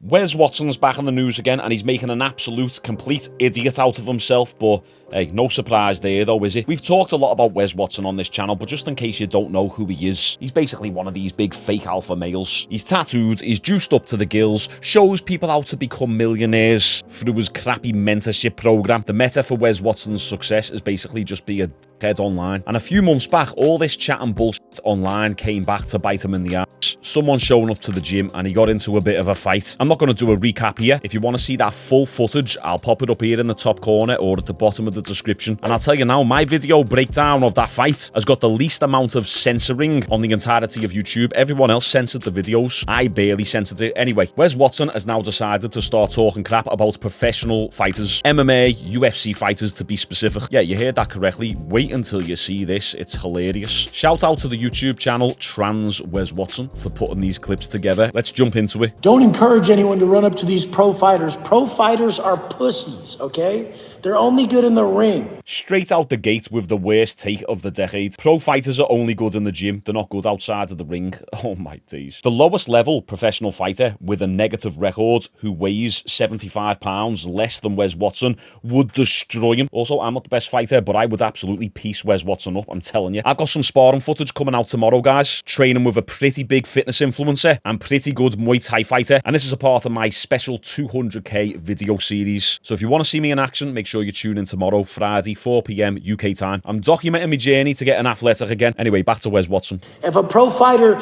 Wes Watson's back in the news again, and he's making an absolute complete idiot out of himself, but hey, no surprise there though, is it? We've talked a lot about Wes Watson on this channel, but just in case you don't know who he is, he's basically one of these big fake alpha males. He's tattooed, he's juiced up to the gills, shows people how to become millionaires through his crappy mentorship program. The meta for Wes Watson's success is basically just be a head online. And a few months back, all this chat and bullshit online came back to bite him in the ass. Someone showing up to the gym and he got into a bit of a fight. I'm not going to do a recap here. If you want to see that full footage, I'll pop it up here in the top corner or at the bottom of the description. And I'll tell you now, my video breakdown of that fight has got the least amount of censoring on the entirety of YouTube. Everyone else censored the videos. I barely censored it. Anyway, Wes Watson has now decided to start talking crap about professional fighters. MMA, UFC fighters to be specific. Yeah, you heard that correctly. Wait until you see this. It's hilarious. Shout out to the YouTube channel Trans Wes Watson for putting these clips together. Let's jump into it. Don't encourage anyone to run up to these pro fighters. Pro fighters are pussies, okay? They're only good in the ring. Straight out the gate with the worst take of the decade. Pro fighters are only good in the gym. They're not good outside of the ring. Oh my days. The lowest level professional fighter with a negative record who weighs 75 pounds less than Wes Watson would destroy him. Also, I'm not the best fighter, but I would absolutely piece Wes Watson up, I'm telling you. I've got some sparring footage coming out tomorrow, guys. Training with a pretty big fitness influencer and pretty good Muay Thai fighter. And this is a part of my special 200k video series. So if you want to see me in action, make sure you tune in tomorrow, Friday, 4 p.m. UK time. I'm documenting my journey to get an athletic again. Anyway, back to Wes Watson. If a pro fighter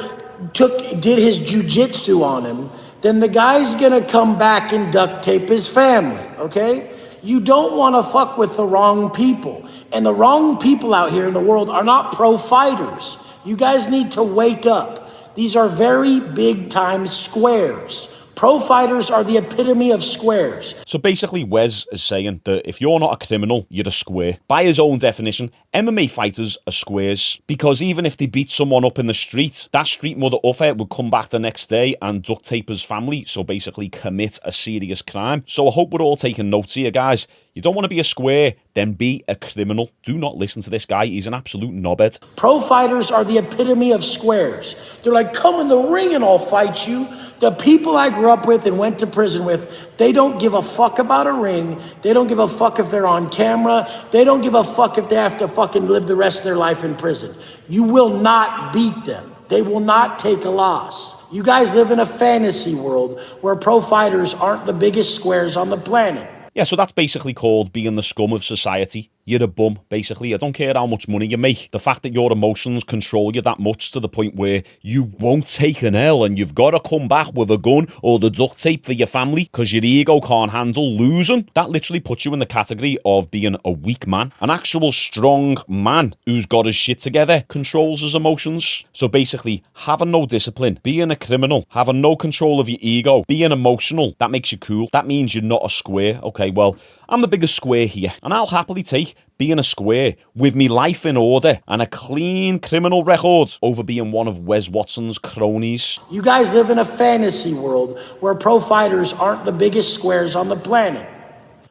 did his jujitsu on him, then the guy's gonna come back and duct tape his family, okay? You don't want to fuck with the wrong people. And the wrong people out here in the world are not pro fighters. You guys need to wake up. These are very big time squares. Pro fighters are the epitome of squares. So basically, Wes is saying that if you're not a criminal, you're a square. By his own definition, MMA fighters are squares. Because even if they beat someone up in the street, that street mother uffer would come back the next day and duct tape his family, so basically commit a serious crime. So I hope we're all taking notes here, guys. You don't want to be a square, then be a criminal. Do not listen to this guy. He's an absolute knobhead. Pro fighters are the epitome of squares. They're like, come in the ring and I'll fight you. The people I grew up with and went to prison with, they don't give a fuck about a ring. They don't give a fuck if they're on camera. They don't give a fuck if they have to fucking live the rest of their life in prison. You will not beat them. They will not take a loss. You guys live in a fantasy world where pro fighters aren't the biggest squares on the planet. Yeah, so that's basically called being the scum of society. You're a bum, basically. I don't care how much money you make. The fact that your emotions control you that much to the point where you won't take an L and you've got to come back with a gun or the duct tape for your family because your ego can't handle losing. That literally puts you in the category of being a weak man. An actual strong man who's got his shit together controls his emotions. So basically, having no discipline, being a criminal, having no control of your ego, being emotional, that makes you cool. That means you're not a square. Okay, well, I'm the biggest square here, and I'll happily take being a square with me life in order and a clean criminal record over being one of Wes Watson's cronies. You guys live in a fantasy world where pro fighters aren't the biggest squares on the planet.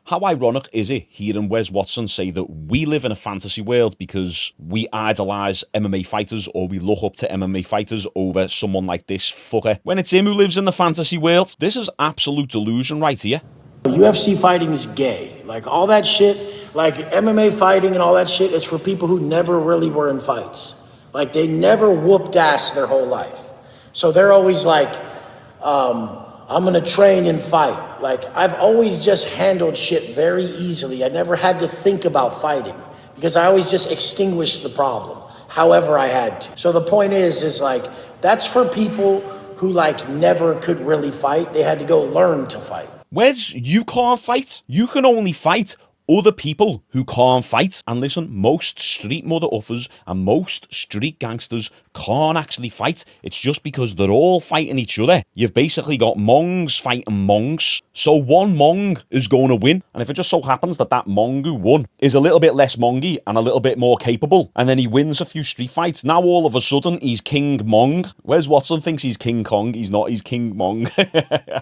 How ironic is it hearing Wes Watson say that we live in a fantasy world because we idolize MMA fighters or we look up to MMA fighters over someone like this fucker, when it's him who lives in the fantasy world? This is absolute delusion right here. UFC fighting is gay. Like all that shit, like MMA fighting and all that shit is for people who never really were in fights. Like they never whooped ass their whole life. So they're always like, I'm gonna train and fight. Like I've always just handled shit very easily. I never had to think about fighting because I always just extinguished the problem however I had to. So the point is like, that's for people who like never could really fight. They had to go learn to fight. Wes, you can't fight. You can only fight other people who can't fight. And listen, most street mother uffers and most street gangsters can't actually fight. It's just because they're all fighting each other. You've basically got mongs fighting mongs. So one mong is going to win. And if it just so happens that that mong who won is a little bit less mongy and a little bit more capable, and then he wins a few street fights, now all of a sudden he's King Mong. Wes Watson thinks he's King Kong. He's not. He's King Mong.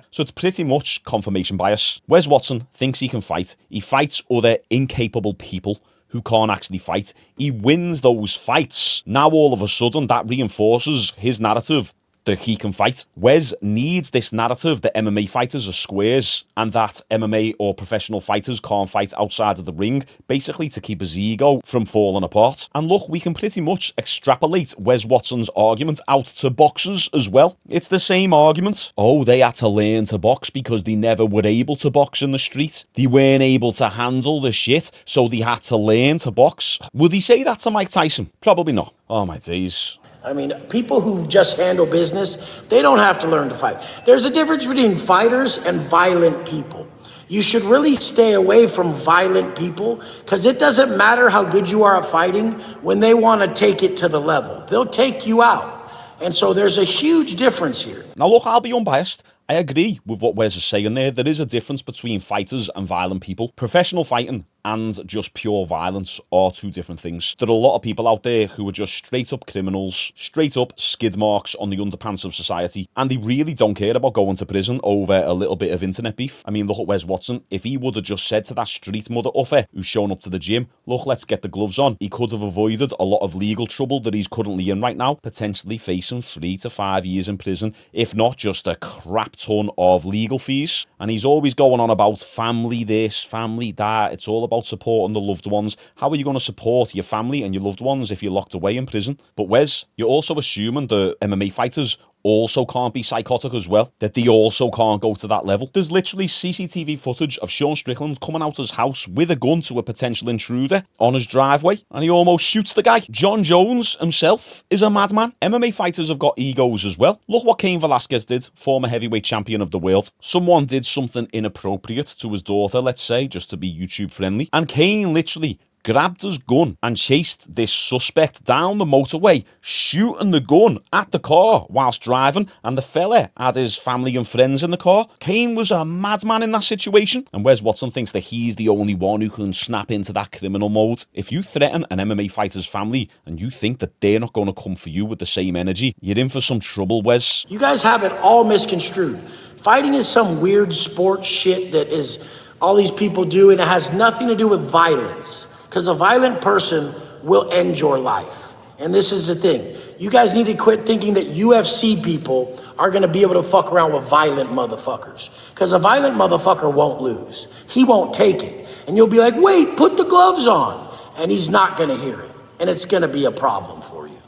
So it's pretty much confirmation bias. Wes Watson thinks he can fight. He fights other incapable people who can't actually fight. He wins those fights. Now all of a sudden that reinforces his narrative that he can fight. Wes needs this narrative that MMA fighters are squares and that MMA or professional fighters can't fight outside of the ring, basically to keep his ego from falling apart. And look, we can pretty much extrapolate Wes Watson's argument out to boxers as well. It's the same argument. Oh, they had to learn to box because they never were able to box in the street. They weren't able to handle the shit, so they had to learn to box. Would he say that to Mike Tyson? Probably not. Oh my days. I mean, people who just handle business, they don't have to learn to fight. There's a difference between fighters and violent people. You should really stay away from violent people because it doesn't matter how good you are at fighting when they want to take it to the level. They'll take you out. And so there's a huge difference here. Now look, I'll be unbiased. I agree with what Wes is saying there. There is a difference between fighters and violent people. Professional fighting and just pure violence are two different things. There are a lot of people out there who are just straight up criminals, straight up skid marks on the underpants of society, and they really don't care about going to prison over a little bit of internet beef. I mean, look at Wes Watson. If he would have just said to that street mother uffer who's shown up to the gym, look, let's get the gloves on, he could have avoided a lot of legal trouble that he's currently in right now, potentially facing 3 to 5 years in prison, if not just a crap ton of legal fees. And he's always going on about family this, family that. It's all about supporting the loved ones. How are you going to support your family and your loved ones if you're locked away in prison? But Wes, you're also assuming that MMA fighters also can't be psychotic as well, that they also can't go to that level. There's literally CCTV footage of Shaun Strickland coming out his house with a gun to a potential intruder on his driveway, and he almost shoots the guy. John Jones himself is a madman. MMA fighters have got egos as well. Look what Cain Velasquez did, former heavyweight champion of the world. Someone did something inappropriate to his daughter, let's say, just to be YouTube friendly, and Cain literally grabbed his gun and chased this suspect down the motorway, shooting the gun at the car whilst driving, and the fella had his family and friends in the car. Cain was a madman in that situation, and Wes Watson thinks that he's the only one who can snap into that criminal mode. If you threaten an MMA fighter's family and you think that they're not going to come for you with the same energy, you're in for some trouble, Wes. You guys have it all misconstrued. Fighting is some weird sport shit that is all these people do, and it has nothing to do with violence. Because a violent person will end your life. And this is the thing. You guys need to quit thinking that UFC people are going to be able to fuck around with violent motherfuckers. Because a violent motherfucker won't lose. He won't take it. And you'll be like, wait, put the gloves on. And he's not going to hear it. And it's going to be a problem for you.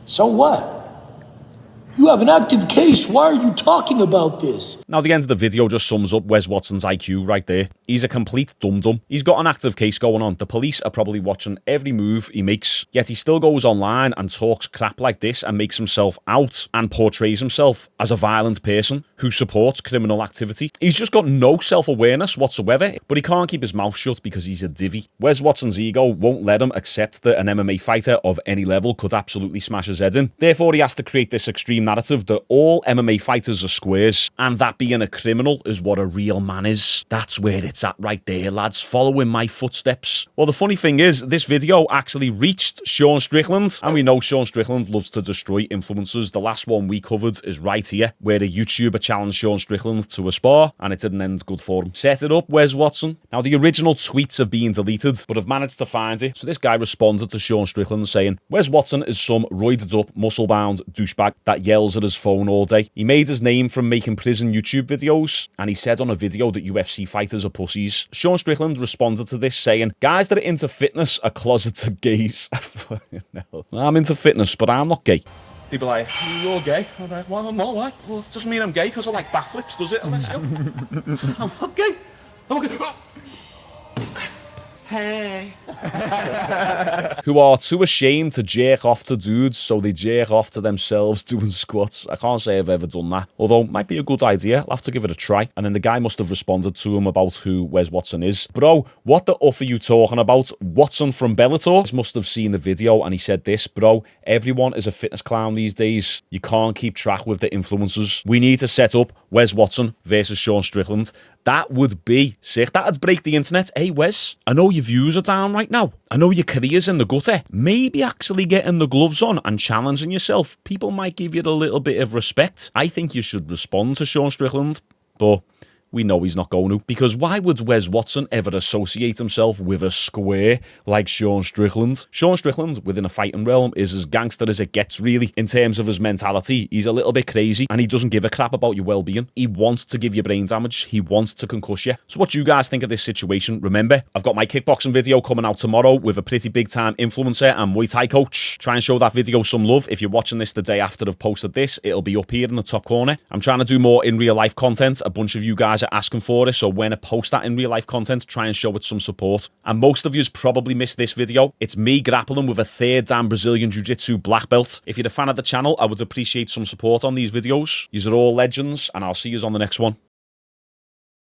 So what? You have an active case. Why are you talking about this? Now, the end of the video just sums up Wes Watson's IQ right there. He's a complete dum-dum. He's got an active case going on. The police are probably watching every move he makes, yet he still goes online and talks crap like this and makes himself out and portrays himself as a violent person who supports criminal activity. He's just got no self-awareness whatsoever, but he can't keep his mouth shut because he's a divvy. Wes Watson's ego won't let him accept that an MMA fighter of any level could absolutely smash his head in. Therefore, he has to create this extreme narrative that all MMA fighters are squares and that being a criminal is what a real man is. That's where it's at right there, lads. Follow in my footsteps. Well, the funny thing is, this video actually reached Shaun Strickland, and we know Shaun Strickland loves to destroy influencers. The last one we covered is right here, where a YouTuber challenged Shaun Strickland to a spar, and it didn't end good for him. Set it up, Wes Watson. Now, the original tweets have been deleted, but I've managed to find it. So this guy responded to Shaun Strickland saying, Wes Watson is some roided up, muscle-bound douchebag that yells at his phone all day. He made his name from making prison YouTube videos, and he said on a video that UFC fighters are pussies. Shaun Strickland responded to this saying, guys that are into fitness are closeted gays. No. I'm into fitness, but I'm not gay. People are like, you're gay. I'm like, well, I'm not. Why? Well, it doesn't mean I'm gay because I like backflips, does it? Unless I'm not gay. I'm not gay. Hey. Who are too ashamed to jerk off to dudes, so they jerk off to themselves doing squats. I can't say I've ever done that, although it might be a good idea. I'll have to give it a try. And then the guy must have responded to him about who Wes Watson is. Bro, what the F are you talking about? Watson from Bellator? He must have seen the video and he said this, bro, everyone is a fitness clown these days. You can't keep track with the influencers. We need to set up Wes Watson versus Shaun Strickland. That would be sick. That'd break the internet. Hey, Wes, I know your views are down right now. I know your career's in the gutter. Maybe actually getting the gloves on and challenging yourself. People might give you a little bit of respect. I think you should respond to Shaun Strickland, but We know he's not going to. Because why would Wes Watson ever associate himself with a square like Shaun Strickland? Shaun Strickland, within a fighting realm, is as gangster as it gets, really, in terms of his mentality. He's a little bit crazy, and he doesn't give a crap about your well-being. He wants to give you brain damage. He wants to concuss you. So what do you guys think of this situation? Remember, I've got my kickboxing video coming out tomorrow with a pretty big-time influencer and Muay Thai coach. Try and show that video some love. If you're watching this the day after I've posted this, it'll be up here in the top corner. I'm trying to do more in real-life content. A bunch of you guys are asking for it, so when I post that in real-life content, try and show it some support. And most of you's probably missed this video. It's me grappling with a third dan Brazilian Jiu-Jitsu black belt. If you're a fan of the channel, I would appreciate some support on these videos. Yous are all legends, and I'll see yous on the next one.